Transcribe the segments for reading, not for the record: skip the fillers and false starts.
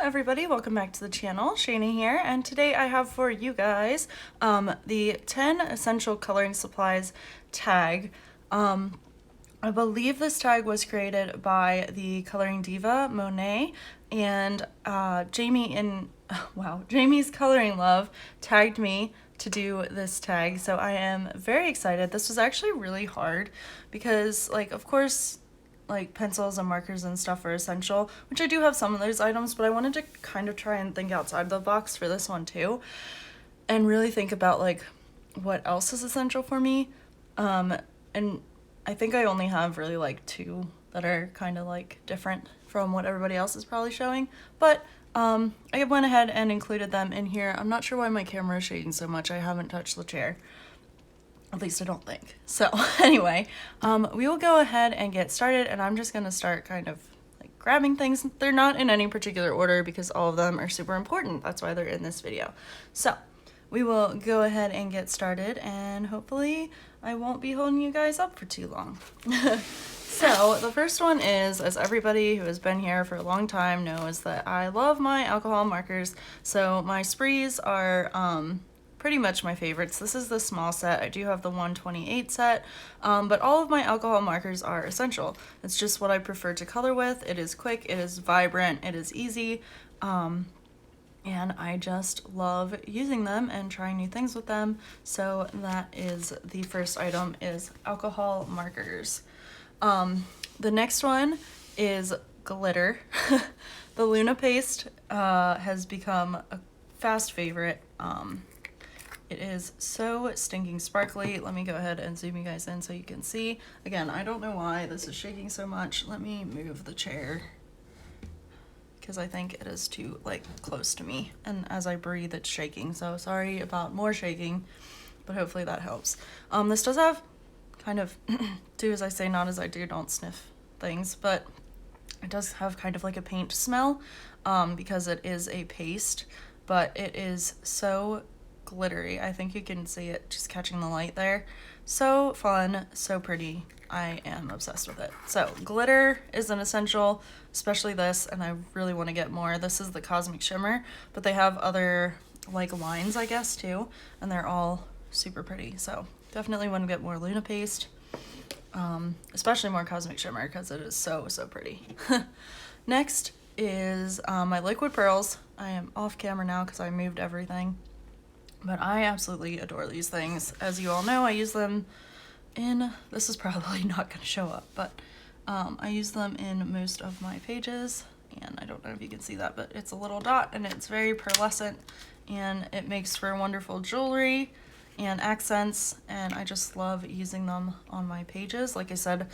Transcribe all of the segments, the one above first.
everybody, welcome back to the channel. Shani here, and today I have for you guys the 10 essential coloring supplies tag. I believe this tag was created by the coloring diva Monet, and Jamie's Coloring Love tagged me to do this tag, so I am very excited. This was actually really hard because, like, of course, like pencils and markers and stuff are essential, which I do have some of those items, but I wanted to kind of try and think outside the box for this one too, and really think about like what else is essential for me. And I think I only have really like two that are kind of like different from what everybody else is probably showing, but I went ahead and included them in here. I'm not sure why my camera is shaking so much. I haven't touched the chair. At least I don't think. So anyway, we will go ahead and get started, and I'm just going to start kind of like grabbing things. They're not in any particular order because all of them are super important. That's why they're in this video. So we will go ahead and get started, and hopefully I won't be holding you guys up for too long. So the first one is, as everybody who has been here for a long time knows, that I love my alcohol markers. So my sprees are pretty much my favorites. This is the small set. I do have the 128 set, but all of my alcohol markers are essential. It's just what I prefer to color with. It is quick, it is vibrant, it is easy, and I just love using them and trying new things with them. So that is the first item, is alcohol markers. The next one is glitter. The Luna paste has become a fast favorite. It is so stinking sparkly. Let me go ahead and zoom you guys in so you can see. Again, I don't know why this is shaking so much. Let me move the chair because I think it is too like close to me, and as I breathe it's shaking, so sorry about more shaking, but hopefully that helps. This does have kind of do as I say, not as I do, don't sniff things, but it does have kind of like a paint smell because it is a paste, but it is so glittery. I think you can see it just catching the light there. So fun, so pretty. I am obsessed with it. So glitter is an essential, especially this, and I really want to get more. This is the Cosmic Shimmer, but they have other like lines, I guess, too, and they're all super pretty. So definitely want to get more Luna paste, especially more Cosmic Shimmer because it is so pretty. Next is my liquid pearls. I am off camera now because I moved everything. But I absolutely adore these things. As you all know, I use them in, this is probably not going to show up, but I use them in most of my pages, and I don't know if you can see that, but it's a little dot, and it's very pearlescent, and it makes for wonderful jewelry and accents, and I just love using them on my pages. Like I said,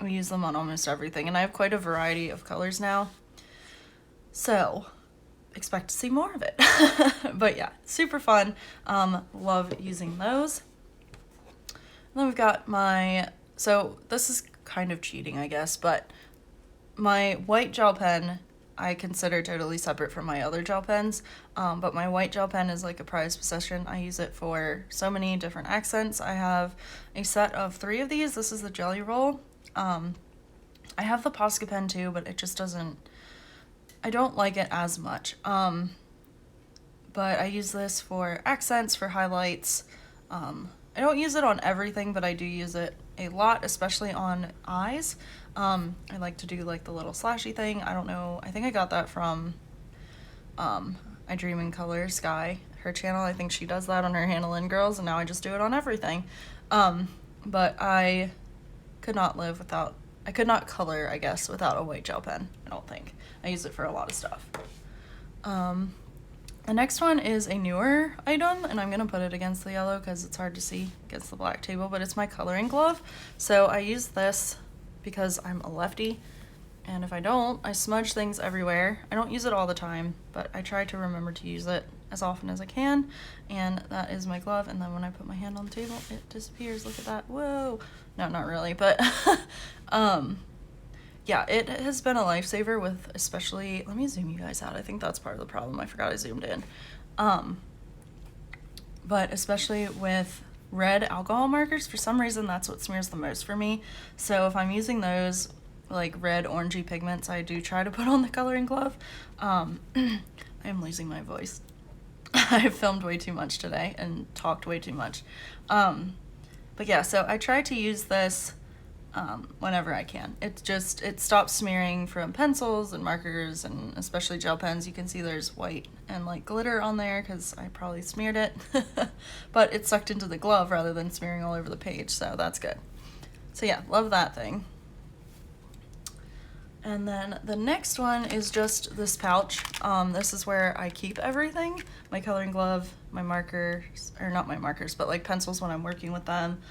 we use them on almost everything, and I have quite a variety of colors now, so expect to see more of it. But yeah, super fun. Love using those. And then we've got my, so this is kind of cheating, I guess, but my white gel pen I consider totally separate from my other gel pens, but my white gel pen is like a prized possession. I use it for so many different accents. I have a set of 3 of these. This is the Jelly Roll. I have the Posca pen too, but it just doesn't, I don't like it as much, but I use this for accents, for highlights. I don't use it on everything, but I do use it a lot, especially on eyes. I like to do like the little slashy thing. I don't know, I think I got that from I Dream in Color, Sky, her channel. I think she does that on her Hannah Lynn Girls, and now I just do it on everything. But I could not live without, I could not color, I guess, without a white gel pen, I don't think. I use it for a lot of stuff. The next one is a newer item, and I'm going to put it against the yellow because it's hard to see against the black table, but it's my coloring glove. So I use this because I'm a lefty, and if I don't, I smudge things everywhere. I don't use it all the time, but I try to remember to use it as often as I can, and that is my glove. And then when I put my hand on the table, it disappears. Look at that. Whoa. No, not really, but yeah, it has been a lifesaver with, especially, let me zoom you guys out. I think that's part of the problem. I forgot I zoomed in. But especially with red alcohol markers, for some reason that's what smears the most for me. So if I'm using those, like red orangey pigments I do try to put on the coloring glove. I am losing my voice. I've filmed way too much today and talked way too much. But yeah, so I try to use this whenever I can. It stops smearing from pencils and markers, and especially gel pens. You can see there's white and like glitter on there because I probably smeared it. But it's sucked into the glove rather than smearing all over the page, so that's good. So yeah, love that thing. And then the next one is just this pouch. This is where I keep everything. My coloring glove, my markers, or not my markers, but like pencils when I'm working with them.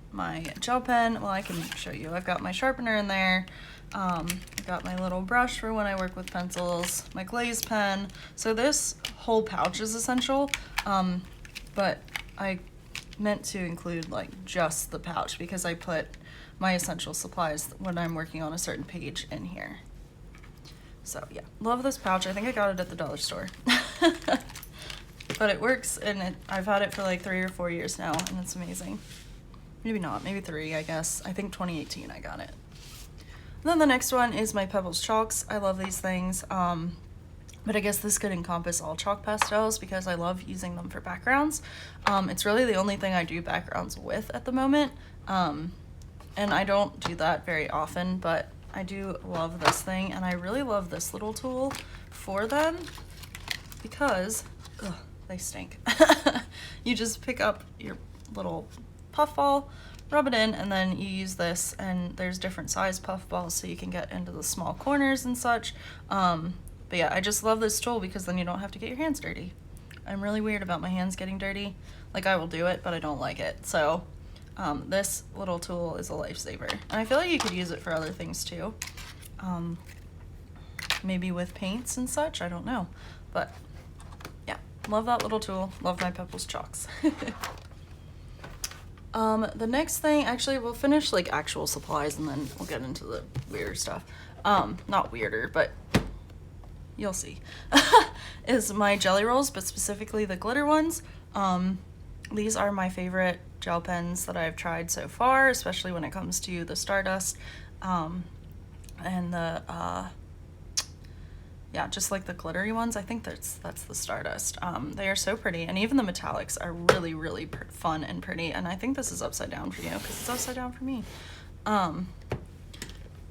My gel pen, well, I can show you. I've got my sharpener in there. I've got my little brush for when I work with pencils, my glaze pen. So this whole pouch is essential, but I meant to include like just the pouch because I put my essential supplies when I'm working on a certain page in here. So yeah, love this pouch. I think I got it at the dollar store. But it works, and I've had it for like 3 or 4 years now, and it's amazing. Maybe not, maybe 3, I guess. I think 2018 I got it. And then the next one is my Pebbles Chalks. I love these things. But I guess this could encompass all chalk pastels because I love using them for backgrounds. It's really the only thing I do backgrounds with at the moment. And I don't do that very often, but I do love this thing, and I really love this little tool for them because they stink. You just pick up your little puff ball, rub it in, and then you use this, and there's different size puff balls so you can get into the small corners and such. But yeah, I just love this tool because then you don't have to get your hands dirty. I'm really weird about my hands getting dirty. Like, I will do it, but I don't like it. So this little tool is a lifesaver. And I feel like you could use it for other things too. Maybe with paints and such, I don't know. But yeah, love that little tool. Love my Pebbles Chalks. The next thing, actually, we'll finish like actual supplies and then we'll get into the weirder stuff. Not weirder, but you'll see. Is my jelly rolls, but specifically the glitter ones. These are my favorite gel pens that I've tried so far, especially when it comes to the Stardust, and the, yeah, just like the glittery ones. I think that's the Stardust. They are so pretty, and even the metallics are really, really fun and pretty, and I think this is upside down for you, because it's upside down for me.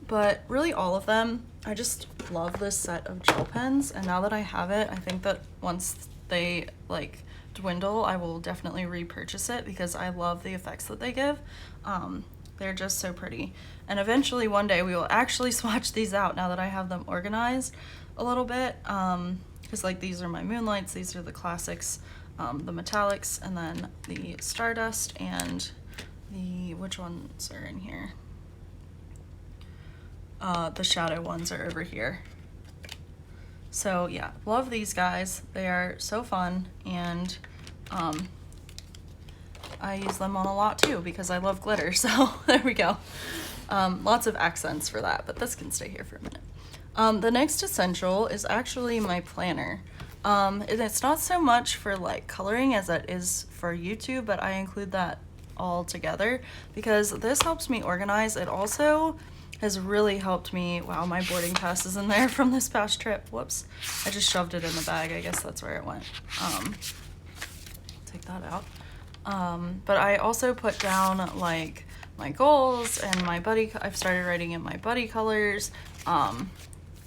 But really all of them, I just love this set of gel pens, and now that I have it, I think that once they, like, dwindle, I will definitely repurchase it because I love the effects that they give. They're just so pretty. And eventually one day we will actually swatch these out now that I have them organized a little bit. Because like these are my Moonlights, these are the classics, the metallics, and then the Stardust, and the, which ones are in here? The shadow ones are over here. So yeah, love these guys. They are so fun, and I use them on a lot too because I love glitter, so there we go. Lots of accents for that, but this can stay here for a minute. The next essential is actually my planner. And it's not so much for like coloring as it is for YouTube, but I include that all together because this helps me organize. It also has really helped me. Wow, my boarding pass is in there from this past trip. Whoops, I just shoved it in the bag. I guess that's where it went. Take that out. But I also put down like my goals and my buddy. I've started writing in my buddy colors,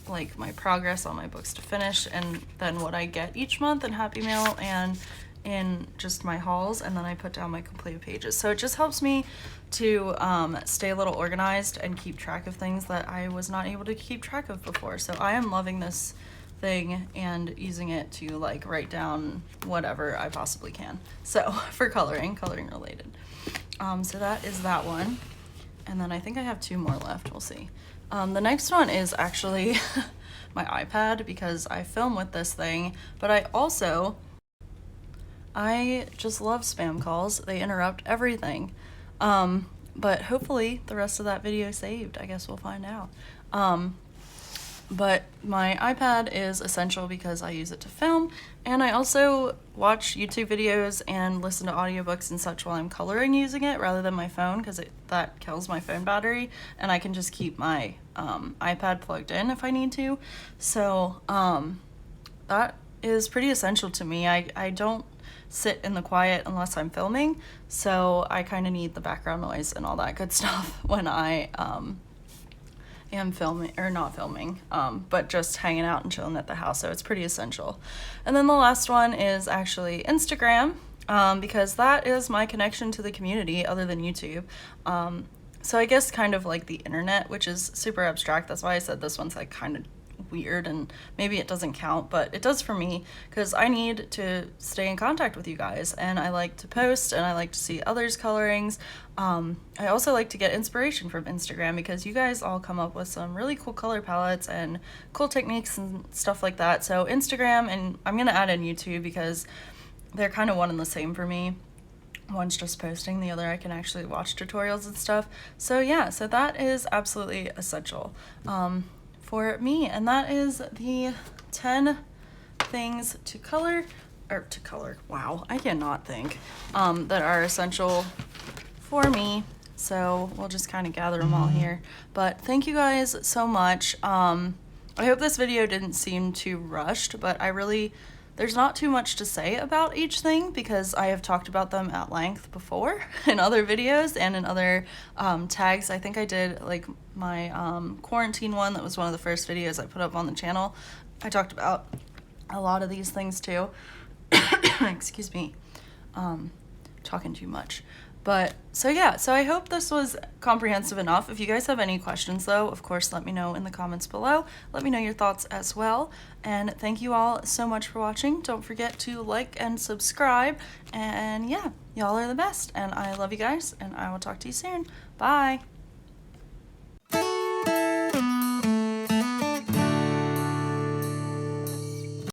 like my progress on my books to finish, and then what I get each month in Happy Mail and in just my hauls, and then I put down my completed pages. So it just helps me to stay a little organized and keep track of things that I was not able to keep track of before. So I am loving this thing and using it to like write down whatever I possibly can. So for coloring related. So that is that one. And then I think I have 2 more left. We'll see. The next one is actually my iPad because I film with this thing, but I just love spam calls. They interrupt everything. But hopefully the rest of that video saved. I guess we'll find out. But my iPad is essential because I use it to film, and I also watch YouTube videos and listen to audiobooks and such while I'm coloring using it rather than my phone, because that kills my phone battery, and I can just keep my iPad plugged in if I need to. So that is pretty essential to me. I don't sit in the quiet unless I'm filming, so I kind of need the background noise and all that good stuff when I am filming, or not filming, but just hanging out and chilling at the house, so it's pretty essential. And then the last one is actually Instagram, because that is my connection to the community other than YouTube. So I guess kind of like the internet, which is super abstract. That's why I said this one's like kind of weird and maybe it doesn't count, but it does for me because I need to stay in contact with you guys, and I like to post and I like to see others' colorings. I also like to get inspiration from Instagram because you guys all come up with some really cool color palettes and cool techniques and stuff like that. So Instagram, and I'm gonna add in YouTube because they're kind of one and the same for me. One's just posting, the other I can actually watch tutorials and stuff. So yeah, so that is absolutely essential for me, and that is the 10 things to color, wow, I cannot think, that are essential for me. So we'll just kind of gather them all here. But thank you guys so much. I hope this video didn't seem too rushed, but there's not too much to say about each thing because I have talked about them at length before in other videos and in other tags. I think I did like my quarantine one. That was one of the first videos I put up on the channel. I talked about a lot of these things too. Excuse me, talking too much. But so yeah, so I hope this was comprehensive enough. If you guys have any questions though, of course, let me know in the comments below. Let me know your thoughts as well. And thank you all so much for watching. Don't forget to like and subscribe. And yeah, y'all are the best. And I love you guys, and I will talk to you soon. Bye.